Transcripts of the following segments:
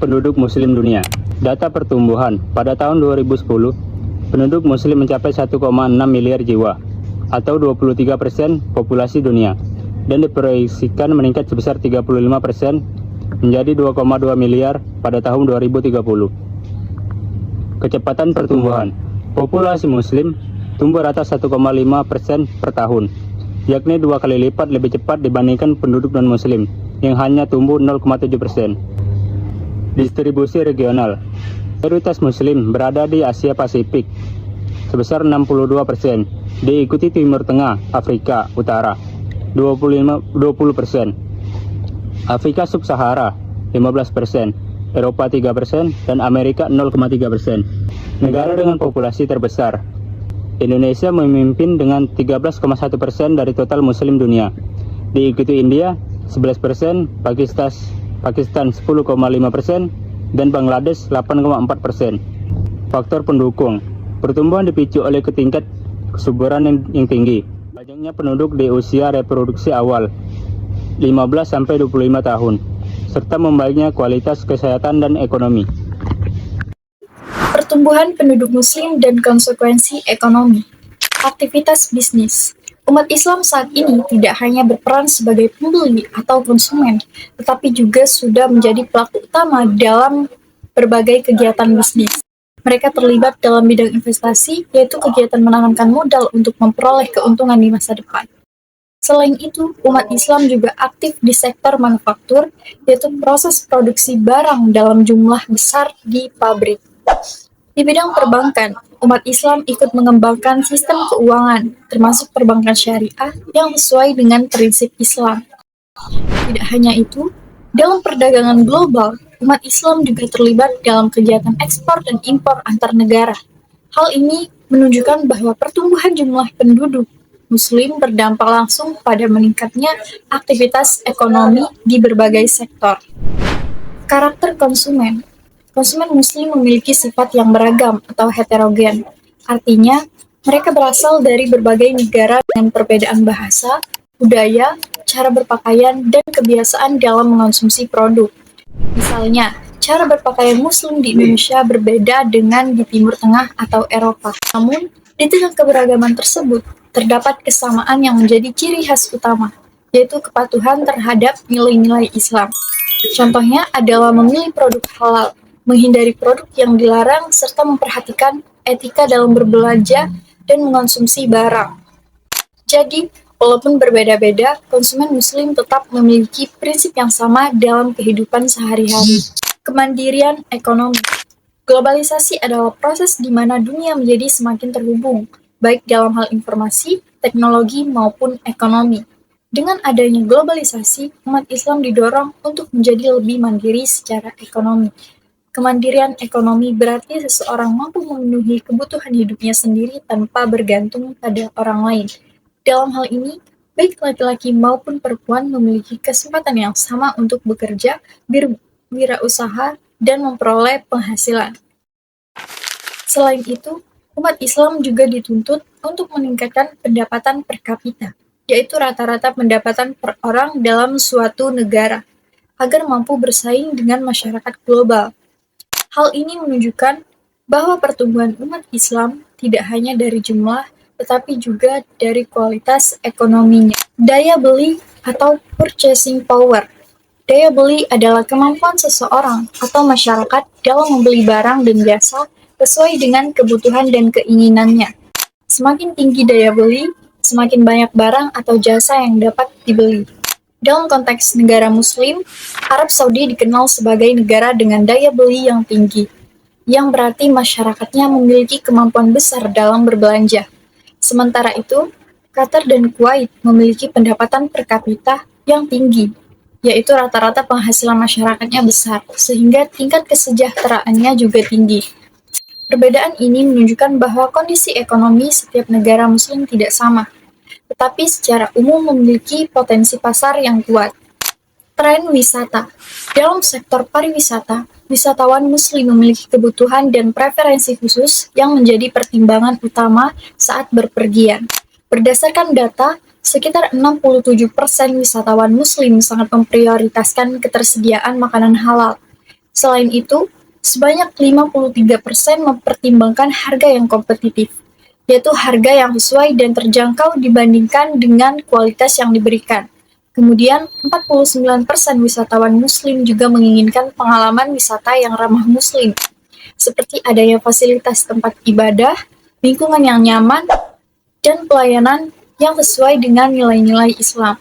penduduk muslim dunia. Data pertumbuhan, pada tahun 2010, penduduk muslim mencapai 1,6 miliar jiwa, atau 23% populasi dunia, dan diproyeksikan meningkat sebesar 35% menjadi 2,2 miliar pada tahun 2030. Kecepatan pertumbuhan, populasi muslim tumbuh rata 1,5% per tahun, yakni 2 kali lipat lebih cepat dibandingkan penduduk non-muslim yang hanya tumbuh 0,7%. Distribusi regional, mayoritas muslim berada di Asia Pasifik sebesar 62%, diikuti Timur Tengah, Afrika Utara 20%, Afrika Sub-Sahara 15%, Eropa 3%, dan Amerika 0,3%. Negara dengan populasi terbesar, Indonesia memimpin dengan 13,1% dari total muslim dunia, diikuti India 11%, Pakistan 10,5%, dan Bangladesh 8,4%. Faktor pendukung, pertumbuhan dipicu oleh tingkat kesuburan yang tinggi, banyaknya penduduk di usia reproduksi awal 15-25 tahun, serta membaiknya kualitas kesehatan dan ekonomi. Pertumbuhan penduduk muslim dan konsekuensi ekonomi. Aktivitas bisnis. Umat Islam saat ini tidak hanya berperan sebagai pembeli atau konsumen, tetapi juga sudah menjadi pelaku utama dalam berbagai kegiatan bisnis. Mereka terlibat dalam bidang investasi, yaitu kegiatan menanamkan modal untuk memperoleh keuntungan di masa depan. Selain itu, umat Islam juga aktif di sektor manufaktur, yaitu proses produksi barang dalam jumlah besar di pabrik. Di bidang perbankan, umat Islam ikut mengembangkan sistem keuangan, termasuk perbankan syariah yang sesuai dengan prinsip Islam. Tidak hanya itu, dalam perdagangan global, umat Islam juga terlibat dalam kegiatan ekspor dan impor antar negara. Hal ini menunjukkan bahwa pertumbuhan jumlah penduduk Muslim berdampak langsung pada meningkatnya aktivitas ekonomi di berbagai sektor. Karakter konsumen. Konsumen Muslim memiliki sifat yang beragam atau heterogen. Artinya, mereka berasal dari berbagai negara dengan perbedaan bahasa, budaya, cara berpakaian, dan kebiasaan dalam mengonsumsi produk. Misalnya, cara berpakaian Muslim di Indonesia berbeda dengan di Timur Tengah atau Eropa. Namun, di tengah keberagaman tersebut, terdapat kesamaan yang menjadi ciri khas utama, yaitu kepatuhan terhadap nilai-nilai Islam. Contohnya adalah memilih produk halal, menghindari produk yang dilarang, serta memperhatikan etika dalam berbelanja dan mengonsumsi barang. Jadi, walaupun berbeda-beda, konsumen Muslim tetap memiliki prinsip yang sama dalam kehidupan sehari-hari. Kemandirian ekonomi. Globalisasi adalah proses di mana dunia menjadi semakin terhubung, baik dalam hal informasi, teknologi, maupun ekonomi. Dengan adanya globalisasi, umat Islam didorong untuk menjadi lebih mandiri secara ekonomi. Kemandirian ekonomi berarti seseorang mampu memenuhi kebutuhan hidupnya sendiri tanpa bergantung pada orang lain. Dalam hal ini, baik laki-laki maupun perempuan memiliki kesempatan yang sama untuk bekerja, berwirausaha, dan memperoleh penghasilan. Selain itu, umat Islam juga dituntut untuk meningkatkan pendapatan per kapita, yaitu rata-rata pendapatan per orang dalam suatu negara, agar mampu bersaing dengan masyarakat global. Hal ini menunjukkan bahwa pertumbuhan umat Islam tidak hanya dari jumlah, tetapi juga dari kualitas ekonominya. Daya beli atau purchasing power. Daya beli adalah kemampuan seseorang atau masyarakat dalam membeli barang dan jasa sesuai dengan kebutuhan dan keinginannya. Semakin tinggi daya beli, semakin banyak barang atau jasa yang dapat dibeli. Dalam konteks negara Muslim, Arab Saudi dikenal sebagai negara dengan daya beli yang tinggi, yang berarti masyarakatnya memiliki kemampuan besar dalam berbelanja. Sementara itu, Qatar dan Kuwait memiliki pendapatan per kapita yang tinggi, yaitu rata-rata penghasilan masyarakatnya besar, sehingga tingkat kesejahteraannya juga tinggi. Perbedaan ini menunjukkan bahwa kondisi ekonomi setiap negara Muslim tidak sama, tetapi secara umum memiliki potensi pasar yang kuat. Tren wisata. Dalam sektor pariwisata, wisatawan Muslim memiliki kebutuhan dan preferensi khusus yang menjadi pertimbangan utama saat berpergian. Berdasarkan data, sekitar 67% wisatawan Muslim sangat memprioritaskan ketersediaan makanan halal. Selain itu, sebanyak 53% mempertimbangkan harga yang kompetitif, yaitu harga yang sesuai dan terjangkau dibandingkan dengan kualitas yang diberikan. Kemudian, 49% wisatawan muslim juga menginginkan pengalaman wisata yang ramah muslim, seperti adanya fasilitas tempat ibadah, lingkungan yang nyaman, dan pelayanan yang sesuai dengan nilai-nilai Islam.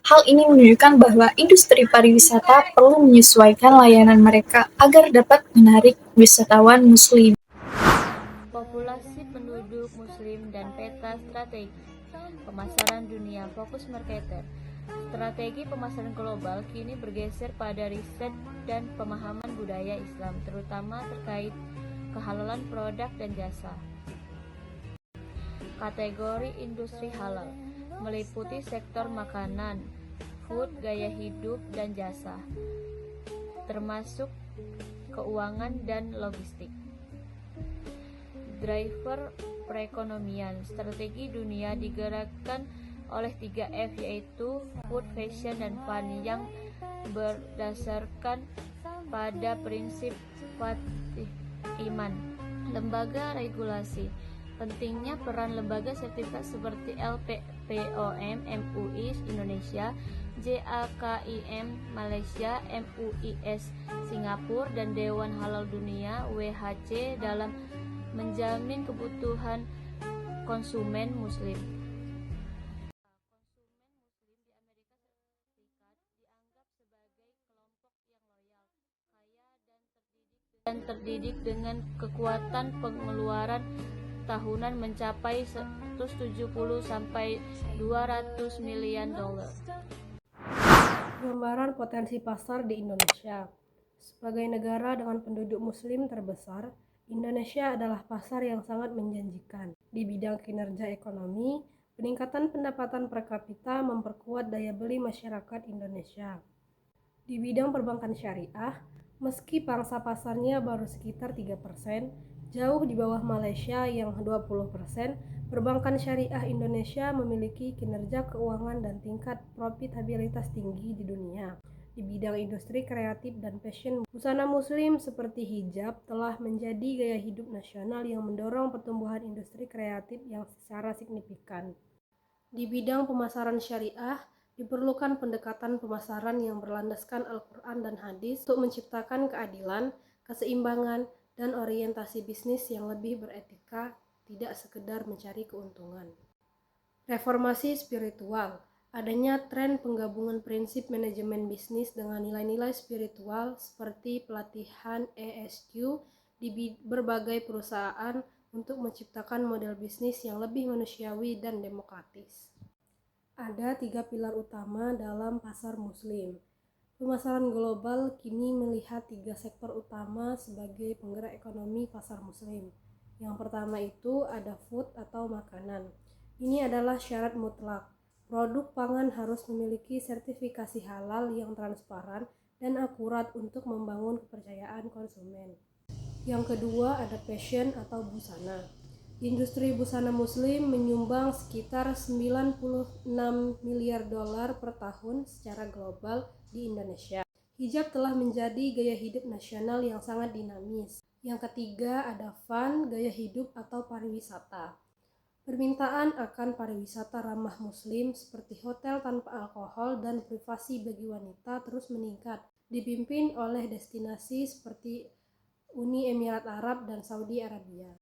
Hal ini menunjukkan bahwa industri pariwisata perlu menyesuaikan layanan mereka agar dapat menarik wisatawan muslim. Populasi penduduk muslim dan peta strategi. Pemasaran dunia fokus marketer. Strategi pemasaran global kini bergeser pada riset dan pemahaman budaya Islam, terutama terkait kehalalan produk dan jasa. Kategori industri halal meliputi sektor makanan, food, gaya hidup, dan jasa, termasuk keuangan dan logistik. Driver perekonomian. Strategi dunia digerakkan oleh 3F, yaitu food, fashion, dan fun, yang berdasarkan pada prinsip Fatih Iman. Lembaga regulasi. Pentingnya peran lembaga sertifikat seperti LPPOM MUI Indonesia, JAKIM Malaysia, MUIS Singapura, dan Dewan Halal Dunia WHC dalam menjamin kebutuhan konsumen muslim. Dan terdidik dengan kekuatan pengeluaran tahunan mencapai 170 sampai 200 miliar dolar. Gambaran potensi pasar di Indonesia. Sebagai negara dengan penduduk muslim terbesar, Indonesia adalah pasar yang sangat menjanjikan. Di bidang kinerja ekonomi, peningkatan pendapatan per kapita memperkuat daya beli masyarakat Indonesia. Di bidang perbankan syariah, meski pangsa pasarnya baru sekitar 3%, jauh di bawah Malaysia yang 20%, perbankan syariah Indonesia memiliki kinerja keuangan dan tingkat profitabilitas tinggi di dunia. Di bidang industri kreatif dan fashion, busana muslim seperti hijab telah menjadi gaya hidup nasional yang mendorong pertumbuhan industri kreatif yang secara signifikan. Di bidang pemasaran syariah, diperlukan pendekatan pemasaran yang berlandaskan Al-Quran dan Hadis untuk menciptakan keadilan, keseimbangan, dan orientasi bisnis yang lebih beretika, tidak sekedar mencari keuntungan. Reformasi spiritual. Adanya tren penggabungan prinsip manajemen bisnis dengan nilai-nilai spiritual seperti pelatihan ESQ di berbagai perusahaan untuk menciptakan model bisnis yang lebih manusiawi dan demokratis. Ada 3 pilar utama dalam pasar muslim. Pemasaran global kini melihat 3 sektor utama sebagai penggerak ekonomi pasar muslim. Yang pertama itu ada food atau makanan. Ini adalah syarat mutlak. Produk pangan harus memiliki sertifikasi halal yang transparan dan akurat untuk membangun kepercayaan konsumen. Yang kedua ada fashion atau busana. Industri busana muslim menyumbang sekitar 96 miliar dolar per tahun secara global di Indonesia. Hijab telah menjadi gaya hidup nasional yang sangat dinamis. Yang ketiga ada fun, gaya hidup atau pariwisata. Permintaan akan pariwisata ramah muslim seperti hotel tanpa alkohol dan privasi bagi wanita terus meningkat, dipimpin oleh destinasi seperti Uni Emirat Arab dan Saudi Arabia.